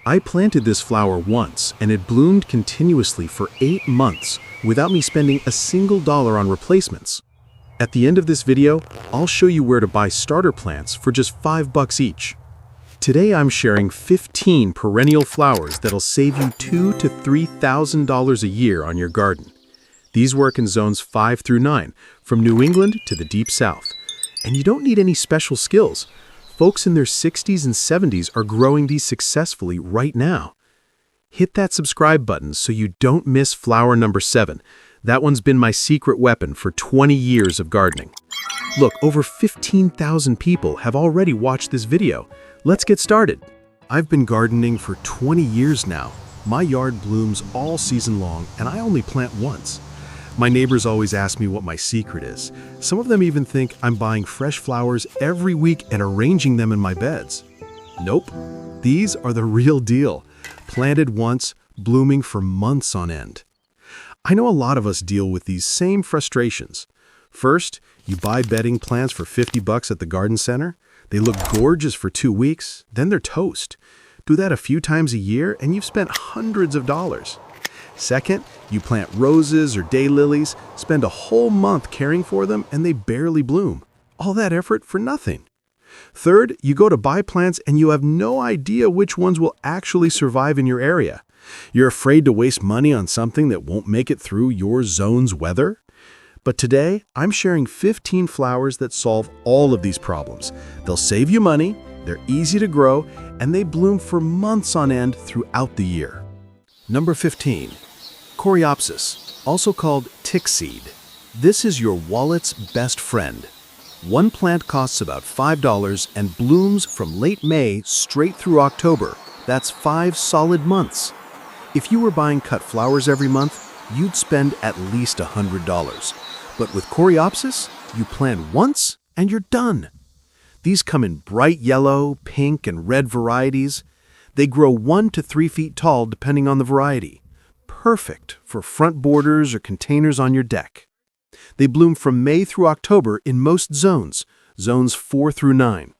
I planted this flower once and it bloomed continuously for 8 months without me spending a single dollar on replacements. At the end of this video, I'll show you where to buy starter plants for just $5 each. Today I'm sharing 15 perennial flowers that'll save you $2,000 to $3,000 a year on your garden. These work in zones 5 through 9, from New England to the Deep South. And you don't need any special skills. Folks in their 60s and 70s are growing these successfully right now. Hit that subscribe button so you don't miss flower number 7. That one's been my secret weapon for 20 years of gardening. Look, over 15,000 people have already watched this video. Let's get started. I've been gardening for 20 years now. My yard blooms all season long and I only plant once. My neighbors always ask me what my secret is. Some of them even think I'm buying fresh flowers every week and arranging them in my beds. Nope, these are the real deal. Planted once, blooming for months on end. I know a lot of us deal with these same frustrations. First, you buy bedding plants for $50 at the garden center. They look gorgeous for 2 weeks, then they're toast. Do that a few times a year and you've spent hundreds of dollars. Second, you plant roses or daylilies, spend a whole month caring for them, and they barely bloom. All that effort for nothing. Third, you go to buy plants and you have no idea which ones will actually survive in your area. You're afraid to waste money on something that won't make it through your zone's weather. But today, I'm sharing 15 flowers that solve all of these problems. They'll save you money, they're easy to grow, and they bloom for months on end throughout the year. Number 15. Coreopsis, also called Tickseed. This is your wallet's best friend. One plant costs about $5 and blooms from late May straight through October. That's 5 solid months. If you were buying cut flowers every month, you'd spend at least $100. But with Coreopsis, you plant once and you're done. These come in bright yellow, pink, and red varieties. They grow 1 to 3 feet tall depending on the variety. Perfect for front borders or containers on your deck. They bloom from May through October in most zones, zones 4 through 9.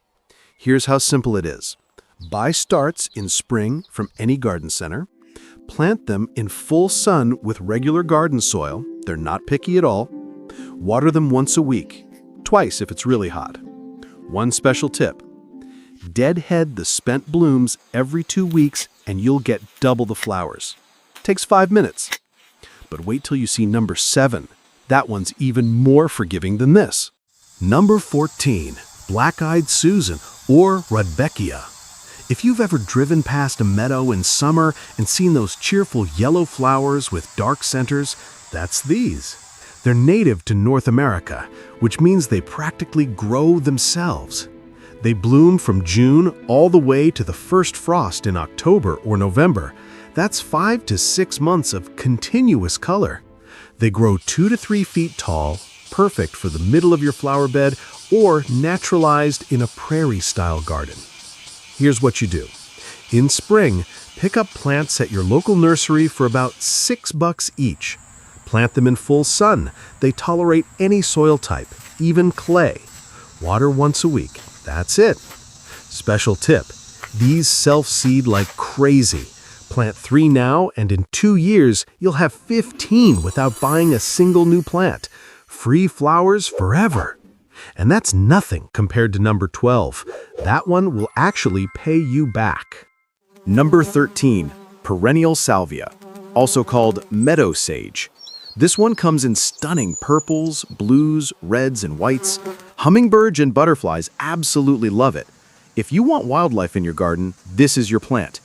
Here's how simple it is. Buy starts in spring from any garden center. Plant them in full sun with regular garden soil. They're not picky at all. Water them once a week, twice if it's really hot. One special tip. Deadhead the spent blooms every 2 weeks and you'll get double the flowers. Takes 5 minutes. But wait till you see number 7. That one's even more forgiving than this. Number 14, Black-Eyed Susan or Rudbeckia. If you've ever driven past a meadow in summer and seen those cheerful yellow flowers with dark centers, that's these. They're native to North America, which means they practically grow themselves. They bloom from June all the way to the first frost in October or November. That's 5 to 6 months of continuous color. They grow 2 to 3 feet tall, perfect for the middle of your flower bed or naturalized in a prairie-style garden. Here's what you do. In spring, pick up plants at your local nursery for about $6 each. Plant them in full sun. They tolerate any soil type, even clay. Water once a week. That's it. Special tip. These self-seed like crazy. Plant 3 now, and in 2 years, you'll have 15 without buying a single new plant. Free flowers forever. And that's nothing compared to number 12. That one will actually pay you back. Number 13, Perennial Salvia, also called meadow sage. This one comes in stunning purples, blues, reds, and whites. Hummingbirds and butterflies absolutely love it. If you want wildlife in your garden, this is your plant.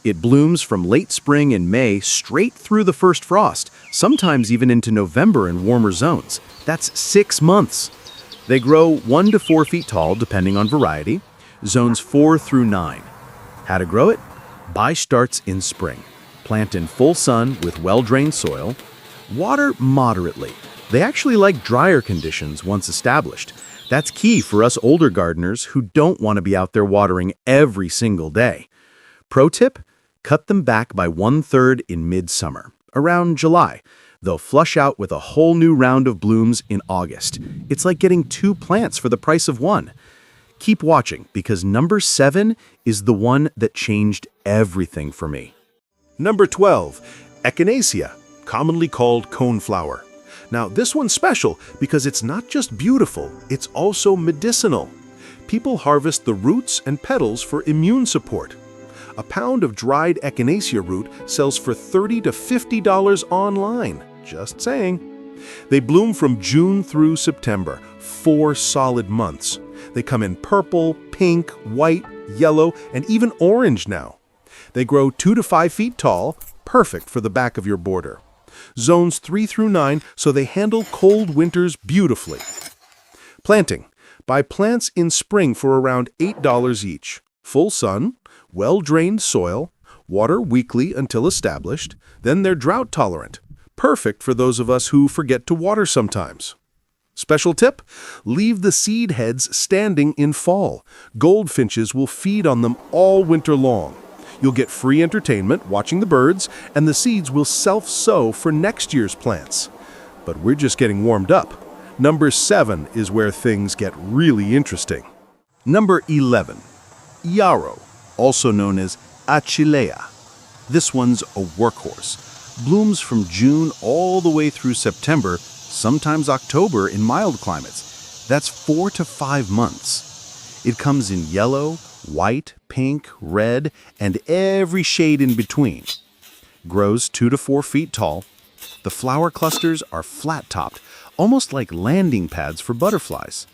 It blooms from late spring in May straight through the first frost, sometimes even into November in warmer zones. That's 6 months. They grow 1 to 4 feet tall depending on variety, zones 4 through 9. How to grow it? Buy starts in spring. Plant in full sun with well-drained soil. Water moderately. They actually like drier conditions once established. That's key for us older gardeners who don't want to be out there watering every single day. Pro tip? Cut them back by 1/3 in midsummer, around July. They'll flush out with a whole new round of blooms in August. It's like getting 2 plants for the price of 1. Keep watching because number 7 is the one that changed everything for me. Number 12, Echinacea, commonly called coneflower. Now, this one's special because it's not just beautiful, it's also medicinal. People harvest the roots and petals for immune support. A pound of dried Echinacea root sells for $30 to $50 online. Just saying. They bloom from June through September, 4 solid months. They come in purple, pink, white, yellow, and even orange now. They grow 2 to 5 feet tall, perfect for the back of your border. Zones 3 through 9, so they handle cold winters beautifully. Planting. Buy plants in spring for around $8 each. Full sun, well-drained soil, water weekly until established, then they're drought tolerant. Perfect for those of us who forget to water sometimes. Special tip, leave the seed heads standing in fall. Goldfinches will feed on them all winter long. You'll get free entertainment watching the birds, and the seeds will self-sow for next year's plants. But we're just getting warmed up. Number 7 is where things get really interesting. Number 11, Yarrow, also known as Echinacea. This one's a workhorse. Blooms from June all the way through September, sometimes October in mild climates. That's 4 to 5 months. It comes in yellow, white, pink, red, and every shade in between. Grows 2 to 4 feet tall. The flower clusters are flat-topped, almost like landing pads for butterflies.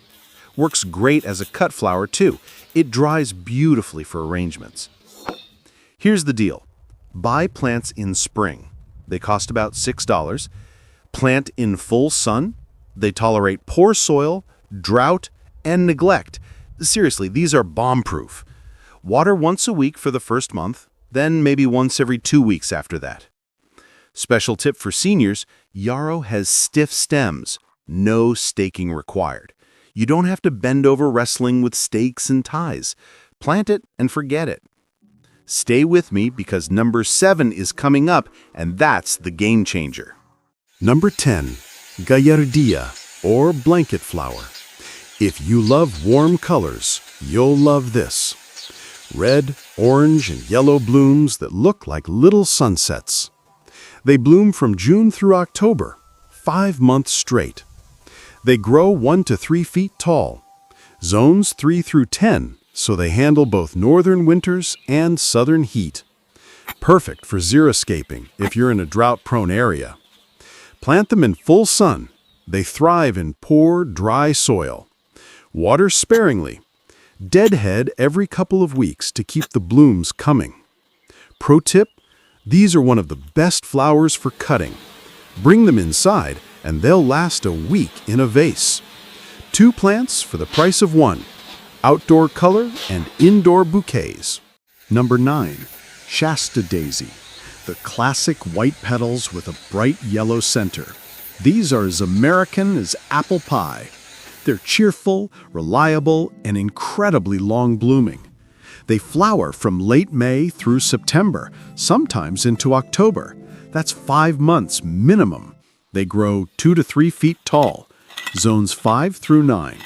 Works great as a cut flower too. It dries beautifully for arrangements. Here's the deal. Buy plants in spring. They cost about $6. Plant in full sun. They tolerate poor soil, drought, and neglect. Seriously, these are bomb-proof. Water once a week for the first month, then maybe once every 2 weeks after that. Special tip for seniors, Yarrow has stiff stems, no staking required. You don't have to bend over wrestling with stakes and ties. Plant it and forget it. Stay with me because number 7 is coming up, and that's the game changer. Number 10, Gaillardia, or blanket flower. If you love warm colors, you'll love this. Red, orange, and yellow blooms that look like little sunsets. They bloom from June through October, 5 months straight. They grow 1 to 3 feet tall. Zones 3 through 10, so they handle both northern winters and southern heat. Perfect for xeriscaping if you're in a drought-prone area. Plant them in full sun. They thrive in poor, dry soil. Water sparingly. Deadhead every couple of weeks to keep the blooms coming. Pro tip, these are one of the best flowers for cutting. Bring them inside and they'll last a week in a vase. 2 plants for the price of 1. Outdoor color and indoor bouquets. Number 9, Shasta Daisy. The classic white petals with a bright yellow center. These are as American as apple pie. They're cheerful, reliable, and incredibly long blooming. They flower from late May through September, sometimes into October. That's 5 months minimum. They grow 2 to 3 feet tall, zones 5 through 9.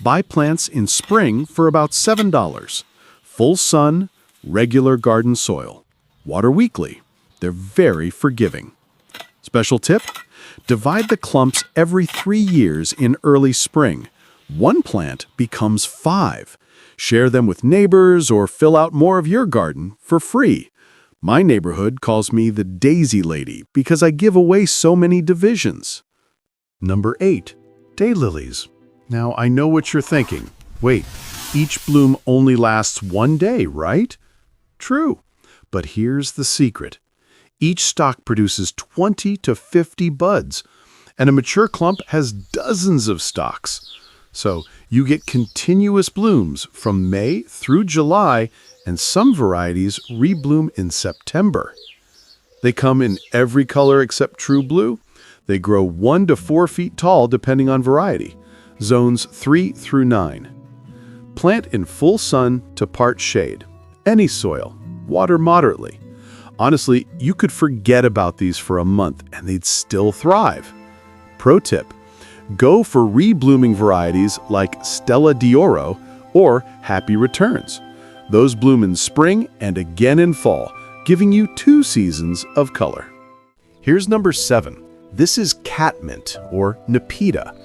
Buy plants in spring for about $7. Full sun, regular garden soil. Water weekly. They're very forgiving. Special tip, divide the clumps every 3 years in early spring. 1 plant becomes 5. Share them with neighbors or fill out more of your garden for free. My neighborhood calls me the Daisy Lady because I give away so many divisions. Number 8, Daylilies. Now I know what you're thinking. Wait, each bloom only lasts 1 day, right? True, but here's the secret. Each stalk produces 20 to 50 buds, and a mature clump has dozens of stalks. So you get continuous blooms from May through July, and some varieties rebloom in September. They come in every color except true blue. They grow 1 to 4 feet tall depending on variety, zones 3 through 9. Plant in full sun to part shade. Any soil, water moderately. Honestly, you could forget about these for a month and they'd still thrive. Pro tip, go for reblooming varieties like Stella d'Oro Or Happy Returns. Those bloom in spring and again in fall, giving you 2 seasons of color. Here's number 7. This is Catmint, or Nepeta.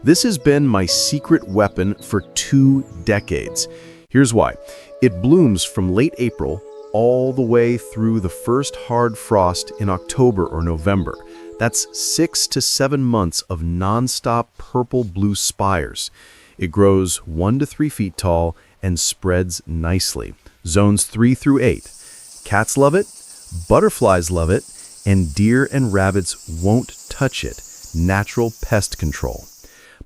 This has been my secret weapon for 2 decades. Here's why. It blooms from late April all the way through the first hard frost in October or November. That's 6 to 7 months of non-stop purple-blue spires. It grows 1 to 3 feet tall and spreads nicely. Zones 3 through 8. Cats love it, butterflies love it, and deer and rabbits won't touch it. Natural pest control.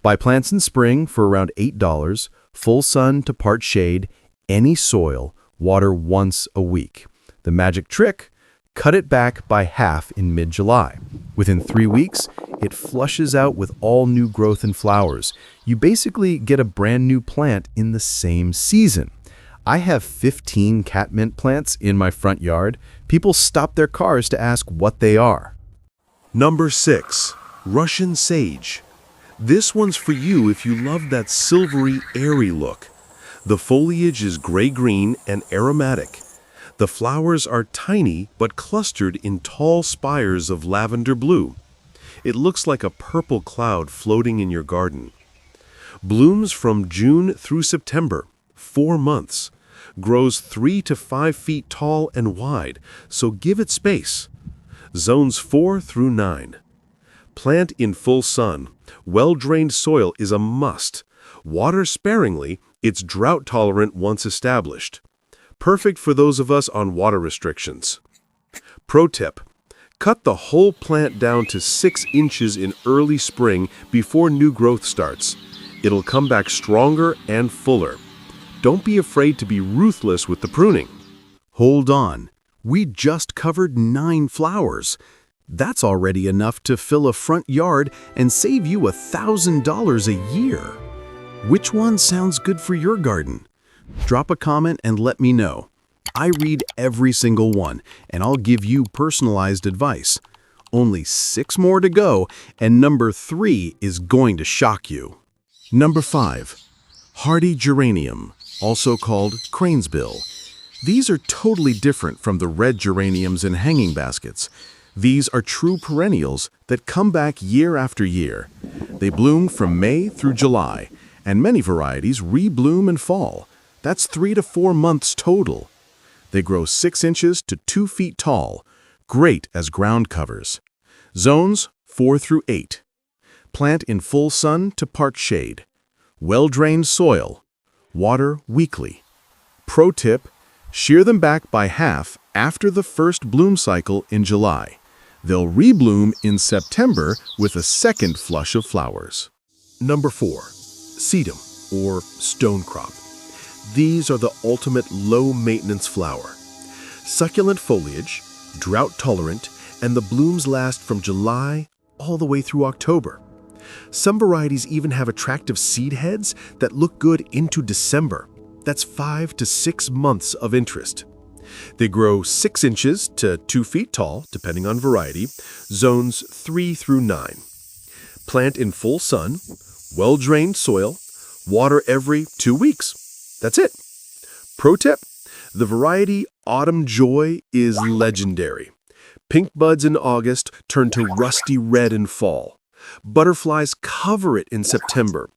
Buy plants in spring for around $8, full sun to part shade, any soil, water once a week. The magic trick? Cut it back by half in mid-July. Within 3 weeks, it flushes out with all new growth and flowers. You basically get a brand new plant in the same season. I have 15 catmint plants in my front yard. People stop their cars to ask what they are. Number 6. Russian Sage. This one's for you if you love that silvery, airy look. The foliage is gray-green and aromatic. The flowers are tiny but clustered in tall spires of lavender blue. It looks like a purple cloud floating in your garden. Blooms from June through September, 4 months. Grows 3 to 5 feet tall and wide, so give it space. Zones 4 through 9. Plant in full sun. Well-drained soil is a must. Water sparingly, it's drought-tolerant once established. Perfect for those of us on water restrictions. Pro tip: cut the whole plant down to 6 inches in early spring before new growth starts. It'll come back stronger and fuller. Don't be afraid to be ruthless with the pruning. Hold on. We just covered 9 flowers. That's already enough to fill a front yard and save you $1,000 a year. Which one sounds good for your garden? Drop a comment and let me know. I read every single one, and I'll give you personalized advice. Only 6 more to go, and number 3 is going to shock you. Number 5. Hardy Geranium, also called cranesbill. These are totally different from the red geraniums in hanging baskets. These are true perennials that come back year after year. They bloom from May through July, and many varieties rebloom in fall. That's 3 to 4 months total. They grow 6 inches to 2 feet tall, great as ground covers. Zones 4 through 8. Plant in full sun to part shade. Well-drained soil. Water weekly. Pro tip: shear them back by half after the first bloom cycle in July. They'll rebloom in September with a second flush of flowers. Number 4. Sedum, or stonecrop. These are the ultimate low-maintenance flower. Succulent foliage, drought-tolerant, and the blooms last from July all the way through October. Some varieties even have attractive seed heads that look good into December. That's 5 to 6 months of interest. They grow 6 inches to 2 feet tall, depending on variety, zones 3 through 9. Plant in full sun, well-drained soil, water every 2 weeks. That's it. Pro tip: the variety Autumn Joy is legendary. Pink buds in August turn to rusty red in fall. Butterflies cover it in September.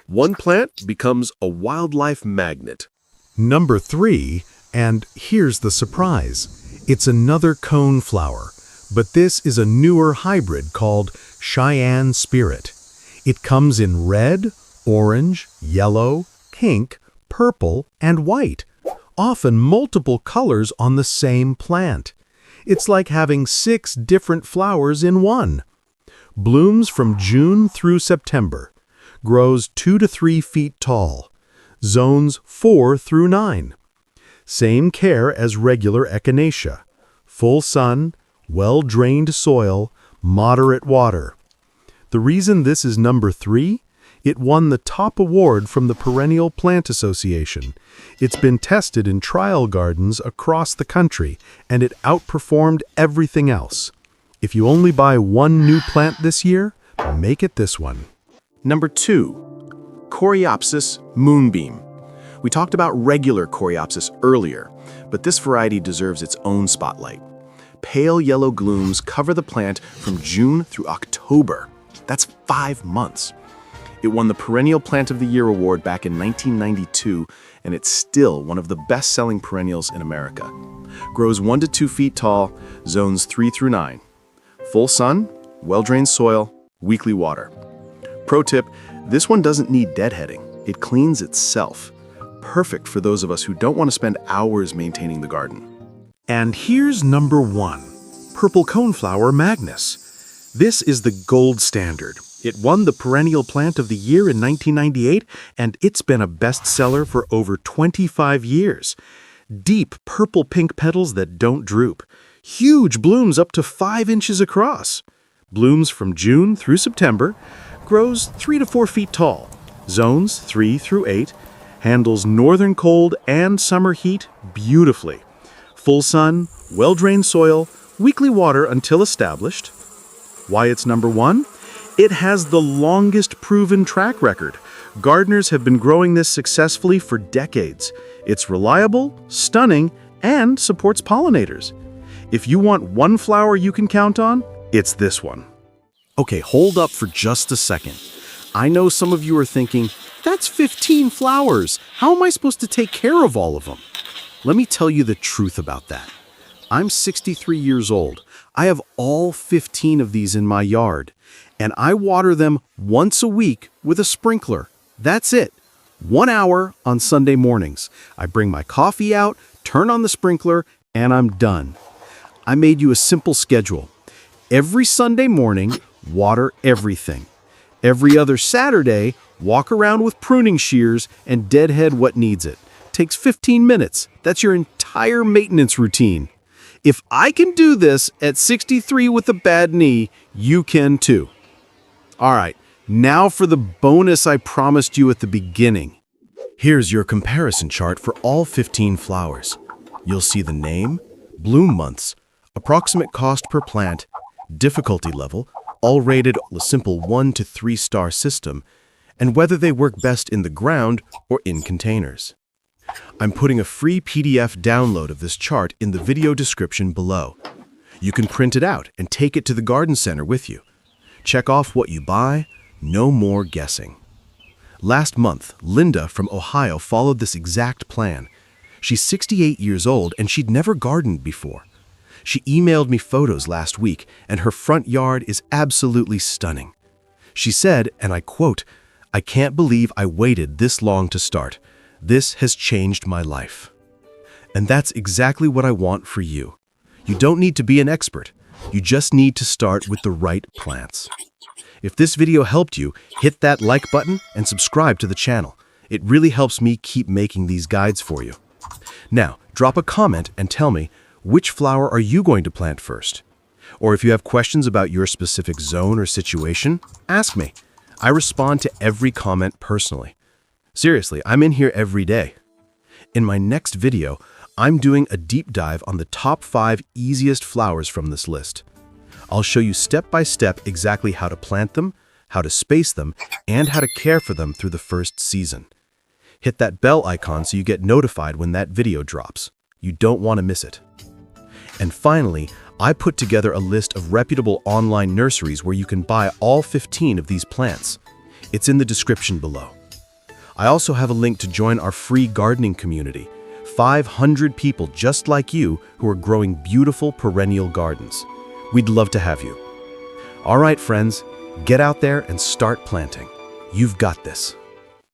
One plant becomes a wildlife magnet. Number 3, and here's the surprise. It's another coneflower, but this is a newer hybrid called Cheyenne Spirit. It comes in red, orange, yellow, pink, purple, and white, often multiple colors on the same plant. It's like having 6 different flowers in one. Blooms from June through September. Grows 2 to 3 feet tall. Zones 4 through 9. Same care as regular Echinacea. Full sun, well-drained soil, moderate water. The reason this is number 3? It won the top award from the Perennial Plant Association. It's been tested in trial gardens across the country, and it outperformed everything else. If you only buy 1 new plant this year, make it this one. Number 2. Coreopsis Moonbeam. We talked about regular Coreopsis earlier, but this variety deserves its own spotlight. Pale yellow glooms cover the plant from June through October. That's 5 months. It won the Perennial Plant of the Year award back in 1992, and it's still one of the best-selling perennials in America. Grows 1 to 2 feet tall, zones 3 through 9. Full sun, well-drained soil, weekly water. Pro tip, this one doesn't need deadheading. It cleans itself. Perfect for those of us who don't want to spend hours maintaining the garden. And here's number 1, Purple Coneflower Magnus. This is the gold standard. It won the Perennial Plant of the Year in 1998, and it's been a bestseller for over 25 years. Deep purple-pink petals that don't droop. Huge blooms up to 5 inches across. Blooms from June through September. Grows 3 to 4 feet tall. Zones 3 through 8. Handles northern cold and summer heat beautifully. Full sun, well-drained soil, weekly water until established. Why it's number 1? It has the longest proven track record. Gardeners have been growing this successfully for decades. It's reliable, stunning, and supports pollinators. If you want one flower you can count on, it's this one. Okay, hold up for just a second. I know some of you are thinking, that's 15 flowers. How am I supposed to take care of all of them? Let me tell you the truth about that. I'm 63 years old. I have all 15 of these in my yard, and I water them once a week with a sprinkler. That's it. 1 hour on Sunday mornings. I bring my coffee out, turn on the sprinkler, and I'm done. I made you a simple schedule. Every Sunday morning, water everything. Every other Saturday, walk around with pruning shears and deadhead what needs it. Takes 15 minutes. That's your entire maintenance routine. If I can do this at 63 with a bad knee, you can too. All right, now for the bonus I promised you at the beginning. Here's your comparison chart for all 15 flowers. You'll see the name, bloom months, approximate cost per plant, difficulty level, all rated a simple 1 to 3 star system, and whether they work best in the ground or in containers. I'm putting a free PDF download of this chart in the video description below. You can print it out and take it to the garden center with you. Check off what you buy, no more guessing. Last month, Linda from Ohio followed this exact plan. She's 68 years old and she'd never gardened before. She emailed me photos last week and her front yard is absolutely stunning. She said, and I quote, "I can't believe I waited this long to start. This has changed my life." And that's exactly what I want for you. You don't need to be an expert. You just need to start with the right plants. If this video helped you, hit that like button and subscribe to the channel. It really helps me keep making these guides for you. Now, drop a comment and tell me, which flower are you going to plant first? Or if you have questions about your specific zone or situation, ask me. I respond to every comment personally. Seriously, I'm in here every day. In my next video, I'm doing a deep dive on the top 5 easiest flowers from this list. I'll show you step by step exactly how to plant them, how to space them, and how to care for them through the first season. Hit that bell icon so you get notified when that video drops. You don't want to miss it. And finally, I put together a list of reputable online nurseries where you can buy all 15 of these plants. It's in the description below. I also have a link to join our free gardening community, 500 people just like you who are growing beautiful perennial gardens. We'd love to have you. All right, friends, get out there and start planting. You've got this.